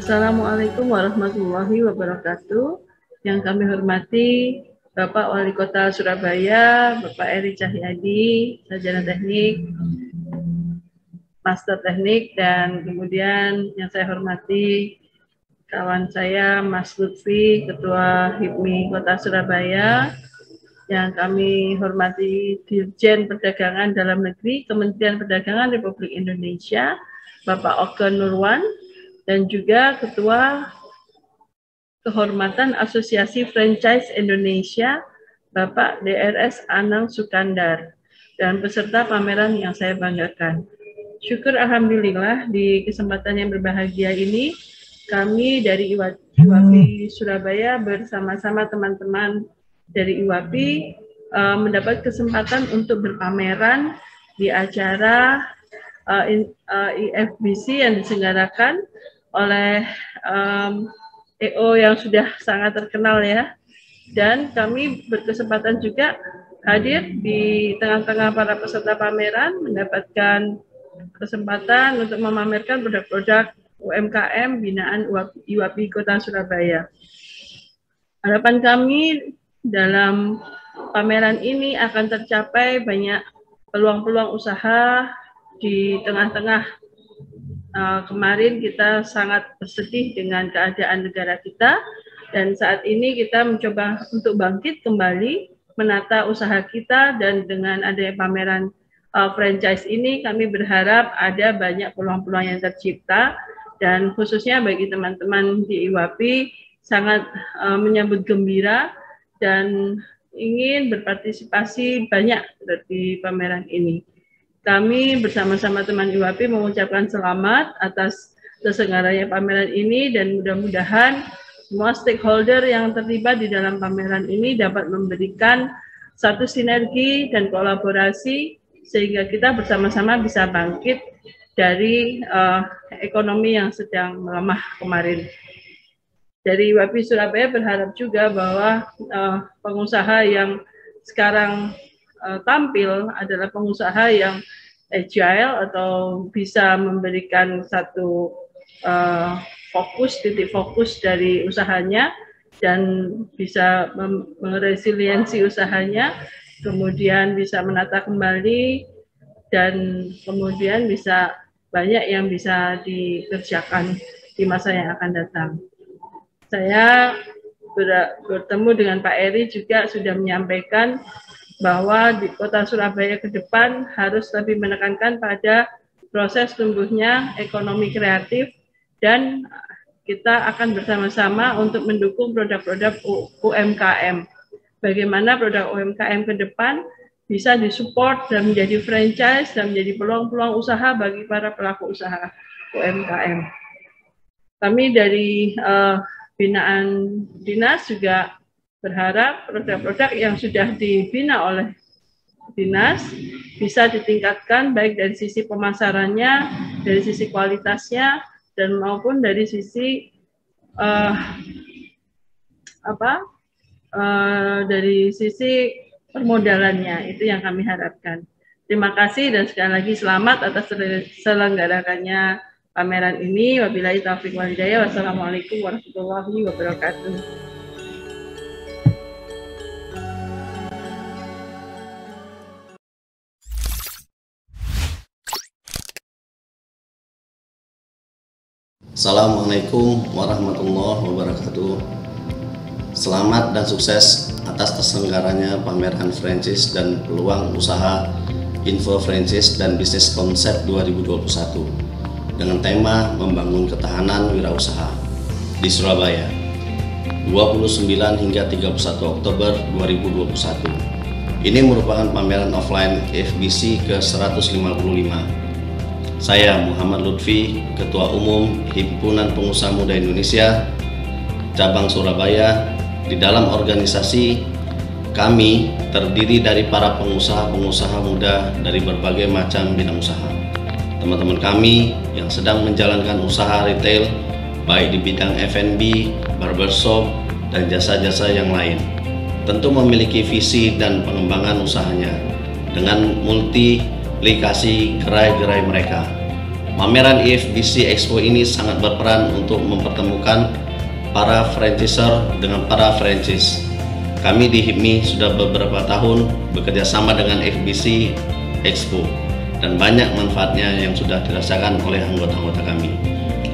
Assalamualaikum warahmatullahi wabarakatuh. Yang kami hormati Bapak Wali Kota Surabaya, Bapak Eri Cahyadi, Sarjana Teknik, Master Teknik, dan kemudian yang saya hormati kawan saya Mas Lutfi, Ketua HIPMI Kota Surabaya, yang kami hormati Dirjen Perdagangan Dalam Negeri Kementerian Perdagangan Republik Indonesia, Bapak Oke Nurwan, dan juga Ketua Kehormatan Asosiasi Franchise Indonesia, Bapak DRS Anang Sukandar, dan peserta pameran yang saya banggakan. Syukur Alhamdulillah di kesempatan yang berbahagia ini, kami dari IWAPI Surabaya bersama-sama teman-teman dari IWAPI mendapat kesempatan untuk berpameran di acara IFBC yang diselenggarakan oleh EO yang sudah sangat terkenal ya. Dan kami berkesempatan juga hadir di tengah-tengah para peserta pameran, mendapatkan kesempatan untuk memamerkan produk-produk UMKM binaan IWAPI Kota Surabaya. Harapan kami dalam pameran ini akan tercapai banyak peluang-peluang usaha di tengah-tengah kemarin kita sangat bersedih dengan keadaan negara kita, dan saat ini kita mencoba untuk bangkit kembali, menata usaha kita, dan dengan adanya pameran franchise ini kami berharap ada banyak peluang-peluang yang tercipta, dan khususnya bagi teman-teman di IWAPI sangat menyambut gembira dan ingin berpartisipasi banyak di pameran ini. Kami bersama-sama teman IWAPI mengucapkan selamat atas terselenggaranya pameran ini, dan mudah-mudahan semua stakeholder yang terlibat di dalam pameran ini dapat memberikan satu sinergi dan kolaborasi sehingga kita bersama-sama bisa bangkit dari ekonomi yang sedang melemah kemarin. Dari IWAPI Surabaya berharap juga bahwa pengusaha yang sekarang tampil adalah pengusaha yang agile atau bisa memberikan satu titik fokus dari usahanya dan bisa meresiliensi usahanya, kemudian bisa menata kembali, dan kemudian bisa banyak yang bisa dikerjakan di masa yang akan datang. Saya bertemu dengan Pak Eri juga sudah menyampaikan bahwa di Kota Surabaya ke depan harus lebih menekankan pada proses tumbuhnya ekonomi kreatif, dan kita akan bersama-sama untuk mendukung produk-produk UMKM. Bagaimana produk UMKM ke depan bisa disupport dan menjadi franchise dan menjadi peluang-peluang usaha bagi para pelaku usaha UMKM. Kami dari binaan dinas juga berharap produk-produk yang sudah dibina oleh dinas bisa ditingkatkan baik dari sisi pemasarannya, dari sisi kualitasnya, dan maupun dari sisi dari sisi permodalannya. Itu yang kami harapkan. Terima kasih dan sekali lagi selamat atas terselenggarakannya pameran ini. Wabillahi taufiq wal hidayah. Wassalamualaikum warahmatullahi wabarakatuh. Assalamualaikum warahmatullahi wabarakatuh. Selamat dan sukses atas terselenggaranya pameran franchise dan peluang usaha Info Franchise dan Bisnis Konsep 2021 dengan tema membangun ketahanan wirausaha di Surabaya 29 hingga 31 Oktober 2021. Ini merupakan pameran offline FBC ke-155. Saya Muhammad Lutfi, Ketua Umum Himpunan Pengusaha Muda Indonesia, Cabang Surabaya. Di dalam organisasi kami terdiri dari para pengusaha-pengusaha muda dari berbagai macam bidang usaha. Teman-teman kami yang sedang menjalankan usaha retail, baik di bidang F&B, barbershop, dan jasa-jasa yang lain, tentu memiliki visi dan pengembangan usahanya dengan multiplikasi gerai-gerai mereka. Pameran IFBC Expo ini sangat berperan untuk mempertemukan para franchisor dengan para franchise. Kami di HIPMI sudah beberapa tahun bekerja sama dengan FBC Expo dan banyak manfaatnya yang sudah dirasakan oleh anggota-anggota kami.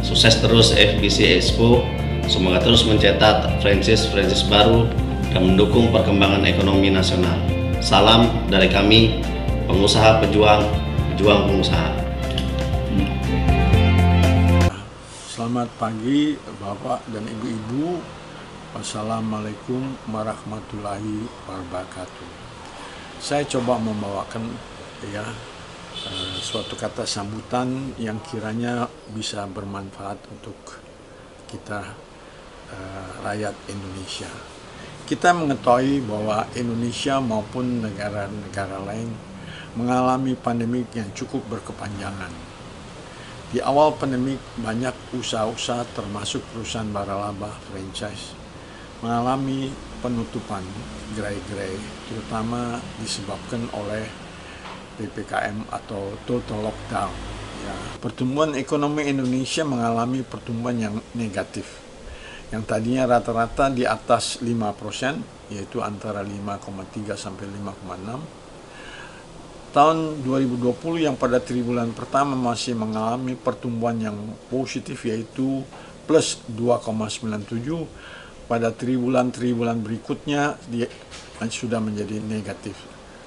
Sukses terus FBC Expo, semoga terus mencetak franchise baru dan mendukung perkembangan ekonomi nasional. Salam dari kami, pengusaha pejuang pengusaha. Selamat pagi Bapak dan Ibu-ibu. Wassalamualaikum warahmatullahi wabarakatuh. Saya coba membawakan suatu kata sambutan yang kiranya bisa bermanfaat untuk kita rakyat Indonesia. Kita mengetahui bahwa Indonesia maupun negara-negara lain mengalami pandemi yang cukup berkepanjangan. Di awal pandemi banyak usaha-usaha termasuk perusahaan waralaba franchise mengalami penutupan gerai-gerai, terutama disebabkan oleh PPKM atau total lockdown. Pertumbuhan ekonomi Indonesia mengalami pertumbuhan yang negatif, yang tadinya rata-rata di atas 5%, yaitu antara 5,3 sampai 5,6. Tahun 2020 yang pada triwulan pertama masih mengalami pertumbuhan yang positif, yaitu plus 2,97. Pada triwulan berikutnya dia sudah menjadi negatif.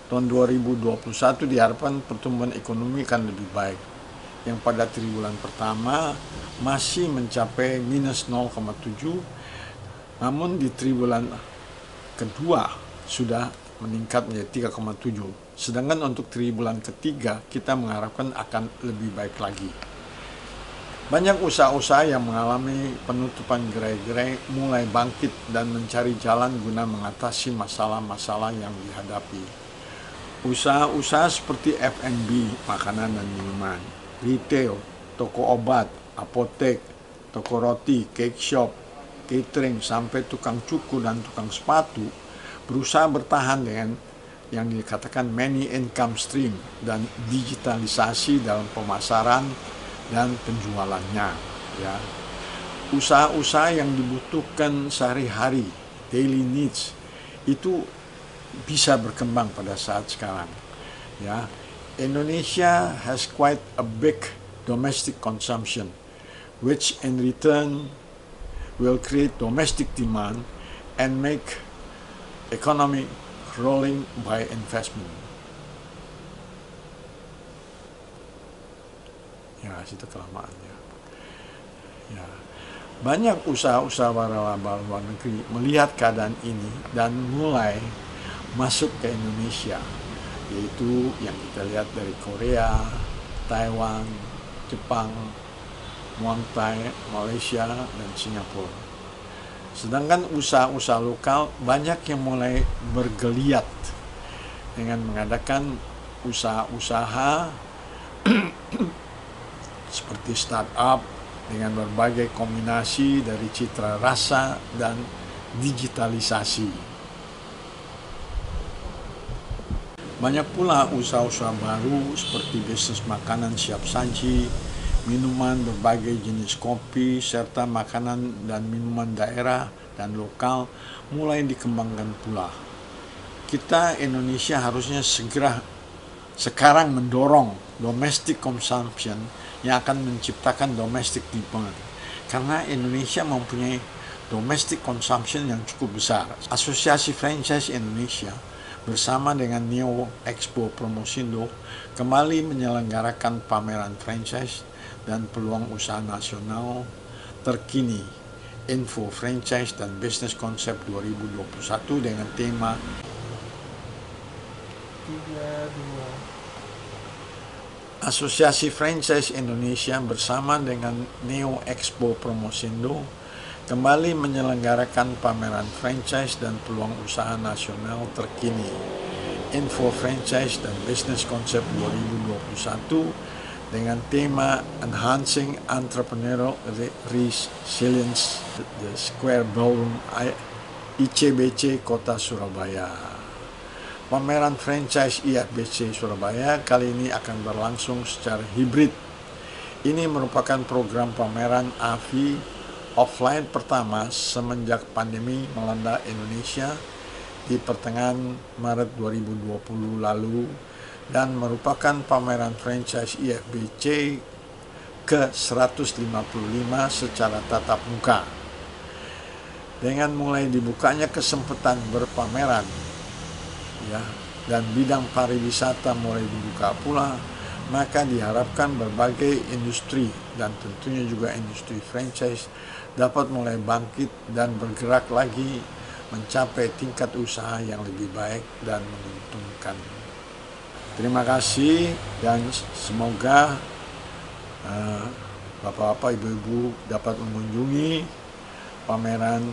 Tahun 2021 diharapkan pertumbuhan ekonomi akan lebih baik, yang pada triwulan pertama masih mencapai minus 0,7, namun di triwulan kedua sudah meningkat menjadi 3,7. Sedangkan untuk triwulan ketiga kita mengharapkan akan lebih baik lagi. Banyak usaha-usaha yang mengalami penutupan gerai-gerai mulai bangkit dan mencari jalan guna mengatasi masalah-masalah yang dihadapi. Usaha-usaha seperti F&B, makanan dan minuman, retail, toko obat, apotek, toko roti, cake shop, catering, sampai tukang cukur dan tukang sepatu berusaha bertahan dengan yang dikatakan many income stream dan digitalisasi dalam pemasaran dan penjualannya. Usaha-usaha yang dibutuhkan sehari-hari, daily needs, itu bisa berkembang pada saat sekarang. Indonesia has quite a big domestic consumption, which in return will create domestic demand and make economy rolling by investment. Situ kelamaannya. Banyak usaha-usaha waralaba luar negeri melihat keadaan ini dan mulai masuk ke Indonesia, yaitu yang kita lihat dari Korea, Taiwan, Jepang, Muang Thai, Malaysia, dan Singapura. Sedangkan usaha-usaha lokal banyak yang mulai bergeliat dengan mengadakan usaha-usaha seperti startup dengan berbagai kombinasi dari citra rasa dan digitalisasi. Banyak pula usaha-usaha baru seperti bisnis makanan siap saji, minuman berbagai jenis kopi, serta makanan dan minuman daerah dan lokal mulai dikembangkan pula. Kita Indonesia harusnya sekarang mendorong domestic consumption yang akan menciptakan domestic demand, karena Indonesia mempunyai domestic consumption yang cukup besar. Asosiasi Franchise Indonesia bersama dengan Neo Expo Promosindo kembali menyelenggarakan pameran franchise dan peluang usaha nasional terkini, Info Franchise dan Business Concept 2021 dengan tema 32. Asosiasi Franchise Indonesia bersama dengan Neo Expo Promosindo kembali menyelenggarakan pameran franchise dan peluang usaha nasional terkini, Info Franchise dan Business Concept 2021 dengan tema Enhancing Entrepreneurial Resilience, The Square Ballroom ICBC Kota Surabaya. Pameran franchise IFBC Surabaya kali ini akan berlangsung secara hibrid, Ini merupakan program pameran AVI offline pertama semenjak pandemi melanda Indonesia di pertengahan Maret 2020 lalu dan merupakan pameran franchise IFBC ke-155 secara tatap muka. Dengan mulai dibukanya kesempatan berpameran dan bidang pariwisata mulai dibuka pula, maka diharapkan berbagai industri dan tentunya juga industri franchise dapat mulai bangkit dan bergerak lagi mencapai tingkat usaha yang lebih baik dan menguntungkan. Terima kasih dan semoga Bapak-bapak, Ibu-ibu dapat mengunjungi pameran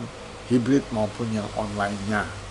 hibrid maupun yang online-nya.